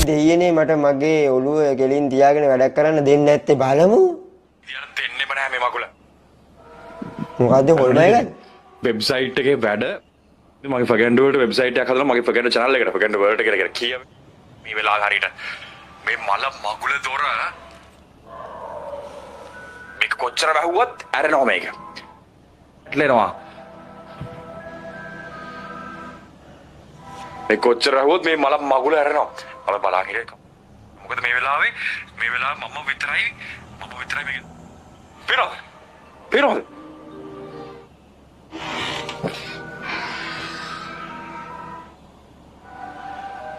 දෙයියනේ මට මගේ ඔළුව ගෙලින් තියාගෙන වැඩක් කරන්න දෙන්නේ නැත්තේ බලමු. ඉතින් දෙන්නෙම නෑ මේ මගුල. මොකද්ද හොල්මයි ගන්න? වෙබ්සයිට් එකේ වැඩ මගේ ෆගැන්ඩ් වලට වෙබ්සයිට් එකක් හදලා මගේ ෆගැන්ඩ් channel එකට ෆගැන්ඩ් වලට කියලා කිය මේ වෙලාව හරියට මේ මල මගුල දොර මේක කොච්චර වැහුවත් ඇරෙනවා මේක. ඇట్లේනවා. මේ කොච්චර වැහුවොත් මේ මල මගුල ඇරෙනවා. අපි බලන් හිටියක. මොකද මේ වෙලාවේ මම විතරයි මේක. පේනවද?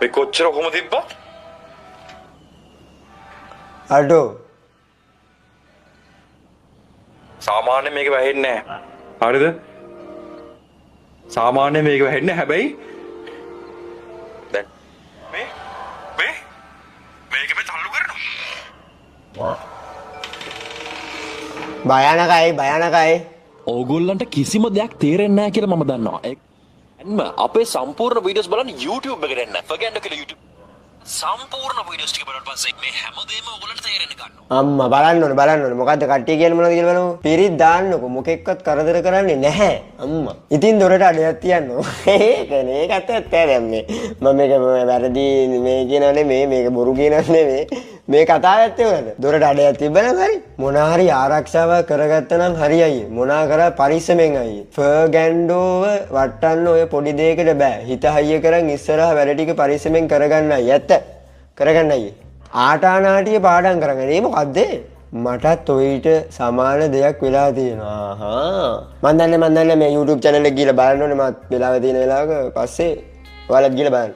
මේ කොච්චර කොහොම තිබ්බත් අඩෝ සාමාන්‍ය මේක වැහෙන්නේ නැහැ. හරිද? සාමාන්‍ය මේක වැහෙන්නේ නැහැ. හැබැයි දැන් මේක මේ තල්ලු කරනවා. භයානකයි. ඕගොල්ලන්ට කිසිම දෙයක් තේරෙන්නේ නැහැ කියලා මම දන්නවා. එන්ම අපේ සම්පූර්ණ වීඩියෝස් බලන්න YouTube එකට එන්න. ෆගැන්ඩ් කියලා YouTube. සම්පූර්ණ වීඩියෝස් ටික බලන්න පස්සේ මේ හැමදේම ඕගොල්ලන්ට තේරෙන්න ගන්නවා. අම්මා බලන්න ඕනේ. මොකද්ද කට්ටිය කියන්නේ මොනවද කියලා බලමු. පිරිත් දාන්නකො මොකෙක්වත් කරදර කරන්නේ නැහැ. අම්මා. ඉතින් දොරට අඩයක් තියන්නෝ. ඒකනේ ඒකත් ඇත්ත දැන් මේ. මම මේක වැරදි මේ කියනනේ මේක බොරු කියනනේ මේ කතාව ඇත්තේ උනද? දොරට අඩයක් තිබ්බනම් හරි. මොනා හරි ආරක්ෂාවක් කරගත්තා නම් හරි අයියේ. මොනා කරා පරිස්සමෙන් අයියේ. ෆර්ගැන්ඩෝව වටන්න ඔය පොඩි දෙයකට බෑ. හිත හයිය කරන් ඉස්සරහ වැඩ ටික පරිස්සමෙන් කරගන්නයි ඇත්ත. කරගන්න අයියේ. ආටානාටිය පාඩම් කරගන්න. ඒ මොකද්ද? මටත් ඔයිට සමාන දෙයක් වෙලා තියෙනවා. මන් දන්නේ මේ YouTube channel එක ගිහලා බලන්න ඕනේ. මත් වෙලාව තියෙන වෙලාවක පස්සේ ඔයාලත් ගිහලා බලන්න.